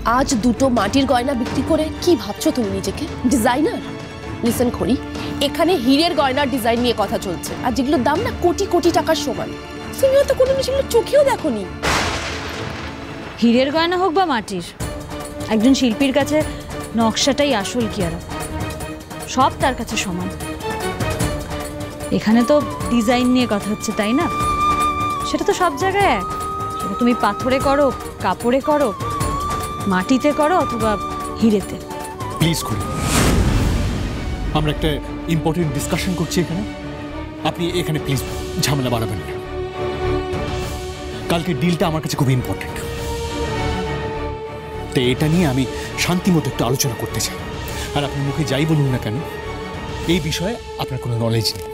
আজ দুটো মাটির গয়না বিক্রি করে কি ভাবছো তুমি নিজেকে? ডিজাইনার? লিসেন করি, এখানে হীরের গয়নার ডিজাইন নিয়ে কথা চলছে, আর যেগুলোর দাম না কোটি কোটি টাকার সমান। তুমি হয়তো কোনো সেগুলো চোখেও দেখোনি। হীরের গয়না হোক বা মাটির, একজন শিল্পীর কাছে নকশাটাই আসল কিয়ারা, সব তার কাছে সমান। এখানে তো ডিজাইন নিয়ে কথা হচ্ছে, তাই না? সেটা তো সব জায়গায় এক, সেটা তুমি পাথরে করো, কাপড়ে করো, মাটিতে করো অথবা হীরেতে। প্লিজ করি, আমরা একটা ইম্পর্টেন্ট ডিসকাশন করছি এখানে, আপনি এখানে প্লিজ ঝামেলা বাড়াবেন না। কালকে ডিলটা আমার কাছে খুব ইম্পর্টেন্ট, তো এটা নিয়ে আমি শান্তি মতো একটু আলোচনা করতে চাই। আর আপনি মুখে যাই বলুন না কেন, এই বিষয়ে আপনার কোনো নলেজ নেই।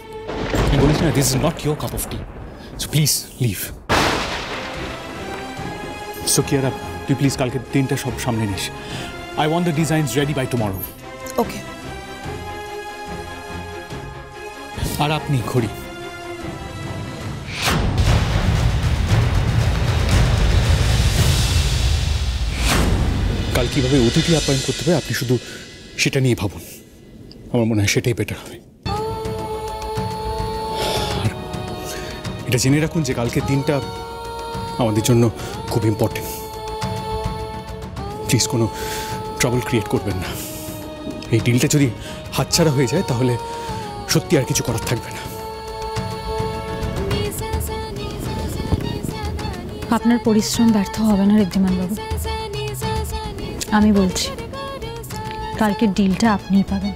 আমি বলেছি না, this is not your cup of tea, so please leave. So Kiara, তুই প্লিজ কালকে দিনটা সব সামনে নিস। I want the designs ready by tomorrow. Okay. আর আপনি ঘড়ি, কাল কিভাবে অতিথি আপ্যায়ন করতে হবে আপনি শুধু সেটা নিয়ে ভাবুন, আমার মনে হয় সেটাই বেটার হবে। আর এটা জেনে রাখুন যে কালকের দিনটা আমাদের জন্য খুব ইম্পর্টেন্ট। প্লিজ কোনো ট্রাবল ক্রিয়েট করবেন না। এই ডিলটা যদি হাতছাড়া হয়ে যায় তাহলে সত্যি আর কিছু করার থাকবে না। আপনার পরিশ্রম ব্যর্থ হবে না ঋদ্ধিমান বাবু, আমি বলছি কালকের ডিলটা আপনিই পাবেন।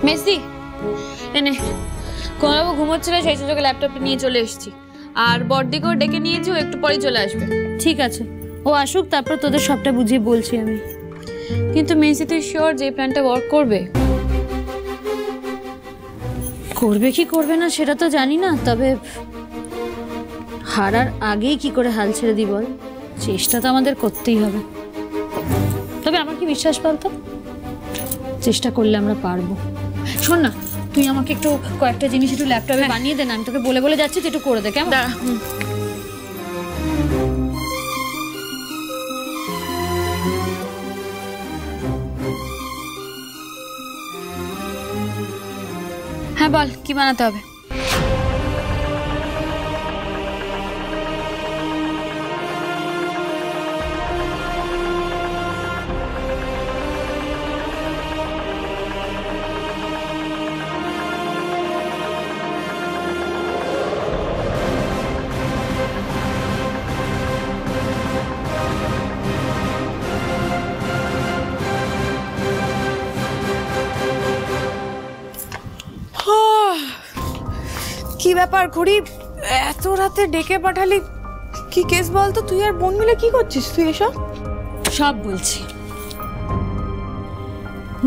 মেসি এনে কোনবাবু ঘুমোচ্ছিল, সেই সুযোগে ল্যাপটপটা নিয়ে চলে এসেছি। আর বড়দিকেও ডেকে নিয়েছি, ও একটু পরেই চলে আসবে। ঠিক আছে, ও আসুক, তারপর তোদের সবটা বুঝিয়ে বলছি আমি। কিন্তু মেসি তুই শিওর যে প্ল্যানটা ওয়ার্ক করবে? করবে কি করবে না সেটা তো জানি না, তবে হারার আগেই কি করে হাল ছেড়ে দিই বল? চেষ্টা তো আমাদের করতেই হবে। তবে আমার কি বিশ্বাস বলতো, চেষ্টা করলে আমরা পারবো। শোন না, তুই আমাকে একটু কয়েকটা জিনিস একটু ল্যাপটপে বানিয়ে দে না, আমি তোকে বলে বলে যাচ্ছি, তুই একটু করে দে কেমন? হ্যাঁ বল, কি বানাতে হবে? কি ব্যাপার ঘড়ি, এত রাতে ডেকে পাঠালি? কি কেস বলতো? তুই আর বোন মিলে কি করছিস তুই এসব? সব বলছি।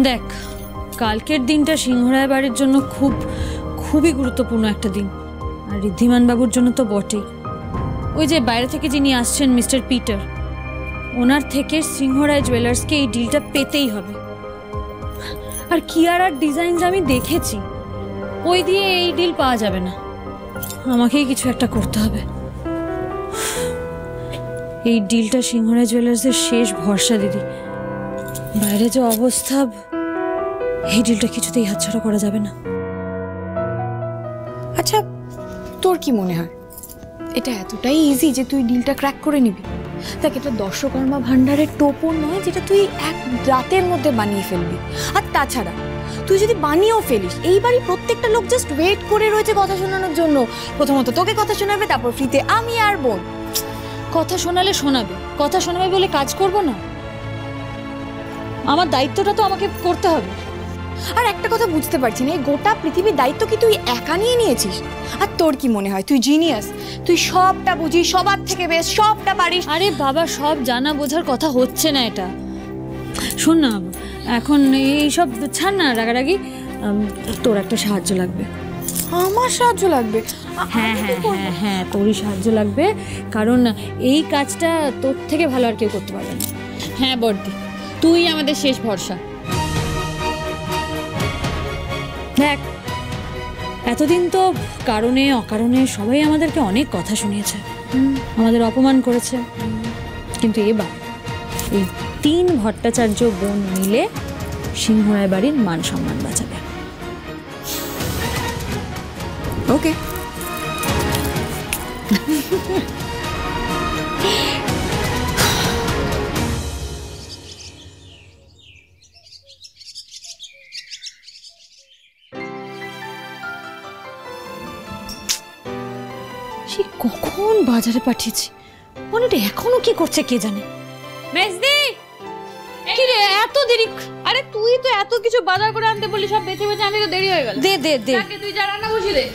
দেখ, কালকের দিনটা সিংহরায় বাড়ির জন্য খুবই গুরুত্বপূর্ণ একটা দিন, আর ঋদ্ধিমান বাবুর জন্য তো বটেই। ওই যে বাইরে থেকে যিনি আসছেন মিস্টার পিটার, ওনার থেকে সিংহরায় জুয়েলার্সকে এই ডিলটা পেতেই হবে। আর কিয়ারার ডিজাইনস আমি দেখেছি, ওই দিয়ে এই ডিল পাওয়া যাবে না, আমাকেই কিছু একটা করতে হবে। এই ডিলটা সিংহরায় জুয়েলার্সের শেষ ভরসা দিদি। বাইরে যে অবস্থা, এই ডিলটা কিছুতেই হাতছাড়া করা যাবে না। আচ্ছা, তোর কি মনে হয় এটা এতটাই ইজি যে তুই ডিলটা ক্র্যাক করে নিবি? দেখ, এটা দর্শকর্মা ভান্ডারের টোপর নয় যেটা তুই এক রাতের মধ্যে বানিয়ে ফেলবি। আর তাছাড়া তুই যদি বানিয়েও ফেলিস, এইবারই প্রত্যেকটা লোক জাস্ট ওয়েট করে রয়েছে কথা শোনানোর জন্য। প্রথমত তোকে কথা শোনাবে, তারপর ফ্রিতে আমি আর বোন। কথা শোনালে শোনাবে, কথা শোনাবে বলে কাজ করব না? আমার দায়িত্বটা তো আমাকে করতে হবে। আর একটা কথা বুঝতে পারছি না, এই গোটা পৃথিবীর দায়িত্ব কি তুই একা নিয়ে নিয়েছিস? আর তোর কি মনে হয় তুই জিনিয়াস? তুই সবটা বুঝিস, সবার থেকে বেশ, সবটা পারিস। আরে বাবা, সব জানা বোঝার কথা হচ্ছে না এটা। শোন না, এখন এইসব ছাড় না রাগারাগি। তোর একটা সাহায্য লাগবে। আমার সাহায্য লাগবে? হ্যাঁ হ্যাঁ হ্যাঁ হ্যাঁ, তোরই সাহায্য লাগবে, কারণ এই কাজটা তোর থেকে ভালো আর কেউ করতে পারবে না। হ্যাঁ বর্দি, তুই আমাদের শেষ ভরসা। দেখ, এতদিন তো কারণে অকারণে সবাই আমাদেরকে অনেক কথা শুনিয়েছে, আমাদের অপমান করেছে, কিন্তু এবার এই 3 ভট্টাচার্য বোন মিলে সিংহরায় বাড়ির মান সম্মান বাঁচাবে। ওকে। সে কখন বাজারে পাঠিয়েছি, মনেটা এখনো কি করছে কে জানে। মেজদি, কি রে এত দেরি? আরে তুই তো এত কিছু বাজার করে আনতে বলি, সব বেঁচে বেঁচে আমি তো দেরি হয়ে গেল। দে দে দে, তাকে তুই যা রান্না বসিয়ে দে।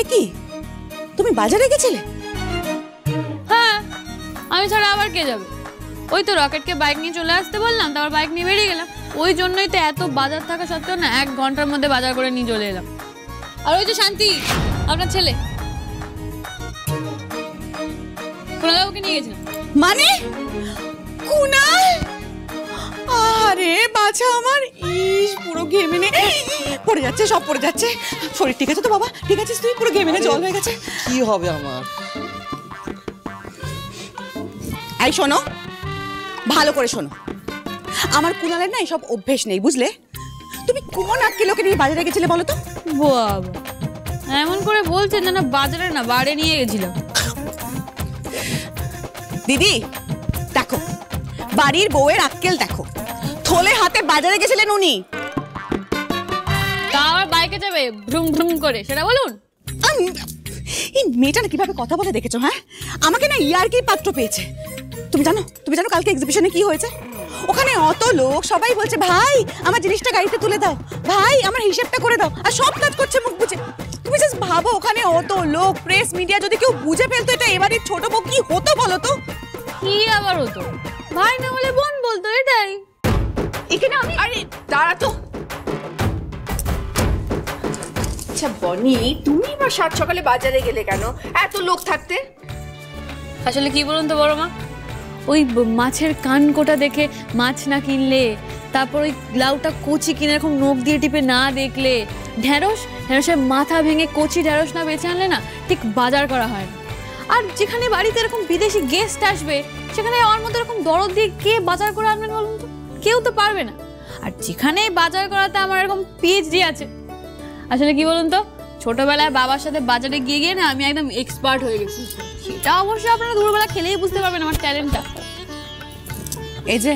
এ কি, তুমি বাজারে গেছিলে? হ্যাঁ, আমি ছাড়া আবার কে যাবে? ওই তো রকেটকে বাইক নিয়ে চলে আসতে বললাম, তারপর বাইক নিয়ে বেরিয়ে গেলাম। ওই জন্যই তো এত বাজার থাকা সত্ত্বেও না 1 ঘন্টার মধ্যে বাজার করে নিয়ে চলে এলাম। আর ওই যে শান্তি, আপনার ছেলে, প্রণাবাবুকে নিয়ে গেছিলাম। মানে কুনাল? আরে বাছা আমার, ইস পুরো ঘেমেনে পড়ে যাচ্ছে, সব পড়ে যাচ্ছে। শরীর ঠিক আছে তো বাবা? ঠিক আছিস তুই? পুরো ঘেমেনে জল হয়ে গেছে। কি হবে আমার? এই শোনো, ভালো করে শোনো, আমার কুনালের না এসব অভ্যেস নেই, বুঝলে? তুমি কোন আক্কেলোকে নিয়ে বাজারে গেছিলে বলো তো? বাবা, এমন করে বলছেন যেন বাজারে না বাড়ি নিয়ে গেছিলাম। দিদি দেখো, বাড়ির বউয়ের আক্কেল দেখো, থলে হাতে বাজারে গেছিলেন উনি। তা আবার বাইকে যাবে ভ্রুম ভ্রুম করে, সেটা বলুন। এই মেয়েটা না কিভাবে কথা বলে দেখেছো? হ্যাঁ, আমাকে না ইয়ার্কি পাত্র পেয়েছে। তুমি জানো কালকে এক্সিবিশনে কি হয়েছে? ওখানে অত লোক, সবাই বলছে ভাই আমার জিনিসটা গাড়িতে তুলে দাও, ভাই আমার হিসেবটা করে দাও, আর সব কাজ করছে মুখ বুঝে। তুমি জাস্ট ভাবো, ওখানে অত লোক, প্রেস মিডিয়া যদি কেউ বুঝে ফেলতো এটা এবারে ছোট বউ, কি হতো বলো তো? কি আবার হতো? ভাই না বলে বোন বলতো, এটাই। এখানে আমি, আরে দাঁড়া তো। আচ্ছা বনি, তুমি বা 7 সকালে বাজারে গেলে কেন এত লোক থাকতে? আসলে কি বলুন তো বড় মা, ওই মাছের কান কোটা দেখে মাছ না কিনলে, তারপর ওই লাউটা কচি কিনে এরকম নখ দিয়ে টিপে না দেখলে, ঢেঁড়সের মাথা ভেঙে কচি ঢেঁড়স না বেছে আনলে না ঠিক বাজার করা হয় না। আর যেখানে বাড়িতে এরকম বিদেশি গেস্ট আসবে, সেখানে আমার মতো এরকম দরদ দিয়ে কে বাজার করে আনবেন বলুন তো? কেউ তো পারবে না। আর যেখানে বাজার করাতে আমার এরকম পিএইচডি আছে। আসলে কি বলুন তো, ছোটবেলায় বাবার সাথে বাজারে গিয়ে গিয়ে না আমি একদম এক্সপার্ট হয়ে গেছি। সেটা অবশ্যই আপনারা দুপুরবেলা খেলেই বুঝতে পারবেন আমার ট্যালেন্টটা। এই যে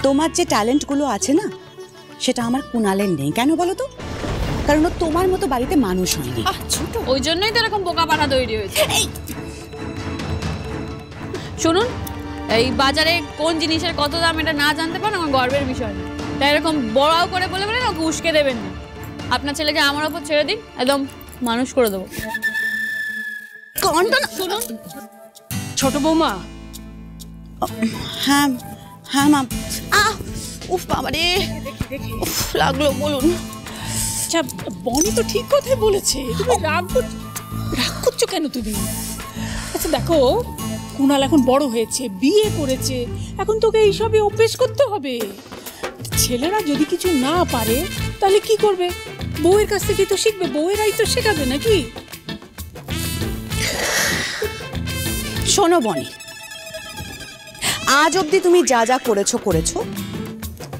তোমার যে ট্যালেন্টগুলো আছে না, সেটা আমার কুনালের নেই। কেন বলো তো? কারণ ও তোমার মতো বাড়িতে মানুষ হয়নি। ছোট, ওই জন্যই তো এরকম বোকা পাঠা তৈরি হয়েছে। শুনুন, এই বাজারে কোন জিনিসের কত দাম এটা না জানতে পারেন আমার গর্বের বিষয় না। তাই এরকম বড়াও করে বলে বলে না ওকে উস্কে দেবেন না। আপনার ছেলেকে আমার ওপর ছেড়ে দিন, একদম মানুষ করে দেবো। শুনুন ছোট বৌমা। হ্যাঁ হ্যাঁ মা। উফ বাবা রে, উফ লাগলো, বলুন। আচ্ছা বনি তো ঠিক কথাই বলেছে, তুমি রাগ করছো কেন তুমি? আচ্ছা দেখো, কুনাল এখন বড় হয়েছে, বিয়ে করেছে, এখন তোকে এইসবে অভ্যেস করতে হবে। ছেলেরা যদি কিছু না পারে তাহলে কি করবে? বউয়ের কাছ থেকে তো শিখবে, বউয়েরাই তো শেখাবে নাকি? শোনো বনি, আজ অবধি তুমি যা যা করেছো,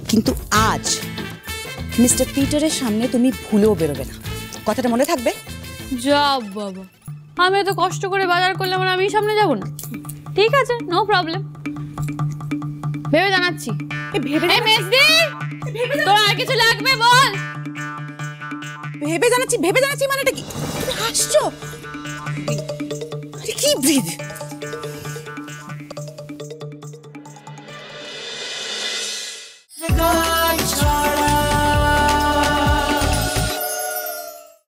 কিন্তু আজ মিস্টার পিটারের সামনে তুমি ভুলেও বেরোবে না। কথাটা মনে থাকবে? যা বাবা, আমি এত কষ্ট করে বাজার করলাম আর আমি সামনে যাব না? ঠিক আছে, নো প্রবলেম, ভেবে জানাচ্ছি। তোর আর কিছু লাগবে বল। ভেবে জানাচ্ছি মানেটা কি? তুমি হাসছো? আরে কি ব্রিদ।